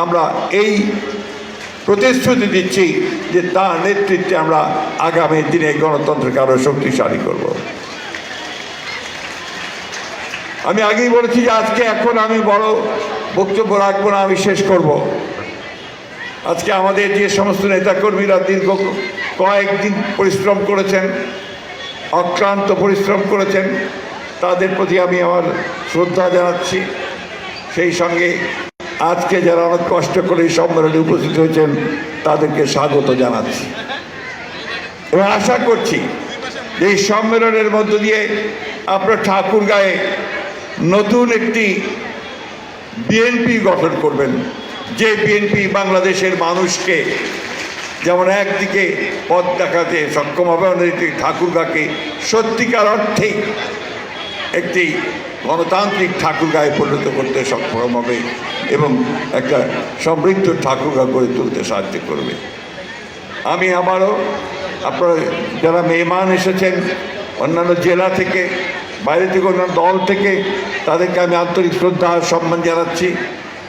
আমরা এই প্রতিশ্রুতি দিচ্ছি যে তার নেতৃত্বে আমরা আগামী দিনে গণতন্ত্রকে আরো শক্তিশালী করব। আমি আগেই বলেছি যে আজকে এখন আমি বড় বক্তব্য রাখবো না, আমি শেষ করব। আজকে আমাদের যে সমস্ত নেতাকর্মীরা দীর্ঘ কয়েকদিন পরিশ্রম করেছেন, অক্লান্ত পরিশ্রম করেছেন, তাদের প্রতি আমি আমার শ্রদ্ধা জানাচ্ছি। সেই সঙ্গে আজকে যারা অনেক কষ্ট করে এই সম্মেলনে উপস্থিত হয়েছেন তাদেরকে স্বাগত জানাচ্ছি এবং আশা করছি যে এই সম্মেলনের মধ্য দিয়ে আপনারা ঠাকুরগাঁয়ে নতুন একটি বিএনপি গঠন করবেন, যে বিএনপি বাংলাদেশের মানুষকে যেমন একদিকে পথ দেখাতে সক্ষম হবে, অন্যদিকে ঠাকুরগাঁকে সত্যিকার অর্থেই একটি গণতান্ত্রিক ঠাকুরগাঁয়ে পরিণত করতে সক্ষম হবে এবং একটা সমৃদ্ধ ঠাকুরগাঁ গড়ে তুলতে সাহায্য করবে। আমি আবারও আপনারা যারা মেহমান এসেছেন অন্যান্য জেলা থেকে, বাইরে থেকে, অন্যান্য দল থেকে, তাদেরকে আমি আন্তরিক শ্রদ্ধা আর সম্মান জানাচ্ছি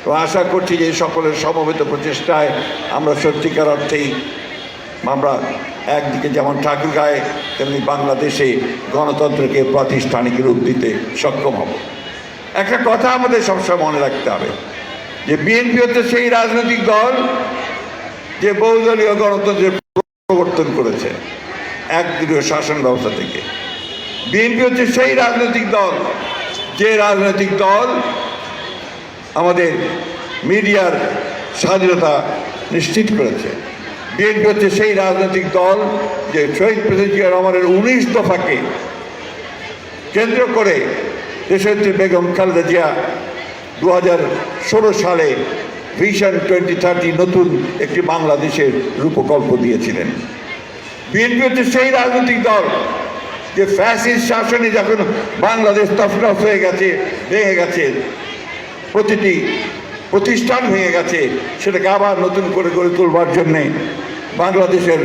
এবং আশা করছি যে সকলের সমবেত প্রচেষ্টায় আমরা সত্যিকার অর্থেই আমরা একদিকে যেমন ঠাকুরগাঁয়ে তেমনি বাংলাদেশে গণতন্ত্রকে প্রাতিষ্ঠানিক রূপ দিতে সক্ষম হব। একটা কথা আমাদের সবসময় মনে রাখতে হবে যে বিএনপি হচ্ছে সেই রাজনৈতিক দল যে বহুদলীয় গণতন্ত্রের প্রবর্তন করেছে একদলীয় শাসন ব্যবস্থা থেকে। বিএনপি হচ্ছে সেই রাজনৈতিক দল যে রাজনৈতিক দল আমাদের মিডিয়ার স্বাধীনতা নিশ্চিত করেছে। বিএনপি হচ্ছে সেই রাজনৈতিক দল যে শহীদ প্রেসিডেন্ট জিয়া রহমানের 19 দফাকে কেন্দ্র করে দেশনেত্রী বেগম খালেদা জিয়া 2016 সালে ভিশন 2030 নতুন একটি বাংলাদেশের রূপকল্প দিয়েছিলেন। বিএনপি হচ্ছে সেই রাজনৈতিক দল যে ফ্যাসিস্ট শাসনে যখন বাংলাদেশ তছনছ হয়ে গেছে, ভেঙে গেছে, প্রতিটি প্রতিষ্ঠান ভেঙে গেছে, সেটাকে আবার নতুন করে গড়ে তোলবার জন্যে, বাংলাদেশের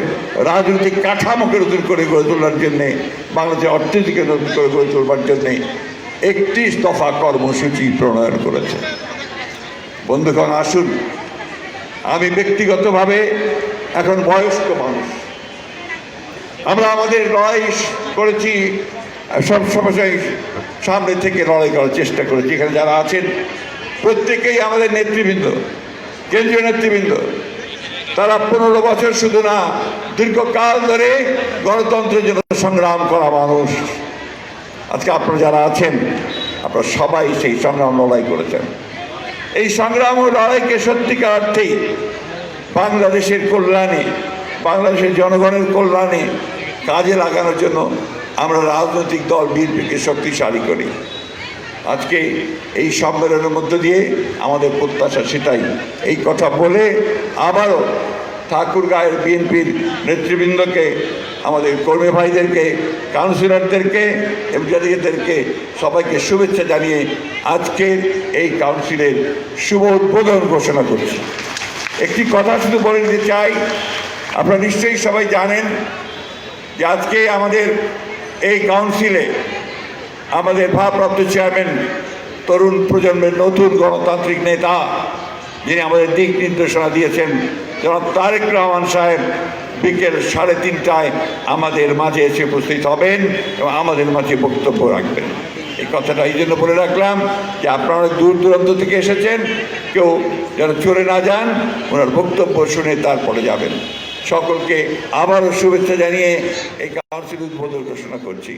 রাজনৈতিক কাঠামোকে নতুন করে গড়ে তোলার জন্যে, বাংলাদেশের অর্থনীতিকে নতুন করে গড়ে তোলবার জন্যে 31 দফা কর্মসূচি প্রণয়ন করেছে। বন্ধুগণ, আসুন, আমি ব্যক্তিগতভাবে এখন বয়স্ক মানুষ, আমরা আমাদের লড়াই করেছি, সব সময় সামনে থেকে লড়াই করার চেষ্টা করেছি। এখানে যারা আছেন প্রত্যেকেই আমাদের নেতৃবৃন্দ, কেন্দ্রীয় নেতৃবৃন্দ, তারা 15 বছর শুধু না, দীর্ঘকাল ধরে গণতন্ত্রের জন্য সংগ্রাম করা মানুষ। আজকে আপনারা যারা আছেন আপনারা সবাই সেই সংগ্রাম লড়াই করেছেন। এই সংগ্রাম ও লড়াইকে সত্যিকার অর্থেই বাংলাদেশের কল্যাণে, বাংলাদেশের জনগণের কল্যাণে কাজে লাগানোর জন্য আমরা রাজনৈতিক দল বিএনপিকে শক্তিশালী করি। আজকে এই সম্মেলনের মধ্য দিয়ে আমাদের প্রত্যাশা সেটাই। এই কথা বলে আবারও ঠাকুরগাঁয়ের বিএনপির নেতৃবৃন্দকে, আমাদের কর্মী ভাইদেরকে, কাউন্সিলরদেরকে, এমপিদেরকে সবাইকে শুভেচ্ছা জানিয়ে আজকের এই কাউন্সিলের শুভ উদ্বোধন ঘোষণা করছি। একটি কথা শুধু বলে দিতে চাই, আপনারা নিশ্চয়ই সবাই জানেন যে আজকে আমাদের এই কাউন্সিলে আমাদের ভারপ্রাপ্ত চেয়ারম্যান, তরুণ প্রজন্মের নতুন গণতান্ত্রিক নেতা, যিনি আমাদের দিক নির্দেশনা দিয়েছেন, জনাব তারেক রহমান সাহেব বিকেল 3:30টায় আমাদের মাঝে এসে উপস্থিত হবেন এবং আমাদের মাঝে বক্তব্য রাখবেন। এই কথাটা এই জন্য বলে রাখলাম যে আপনারা অনেক দূর দূরান্ত থেকে এসেছেন, কেউ যেন চলে না যান, ওনার বক্তব্য শুনে তারপরে যাবেন। সকলকে আবারও শুভেচ্ছা জানিয়ে এই কাউন্সিল উদ্বোধন ঘোষণা করছি।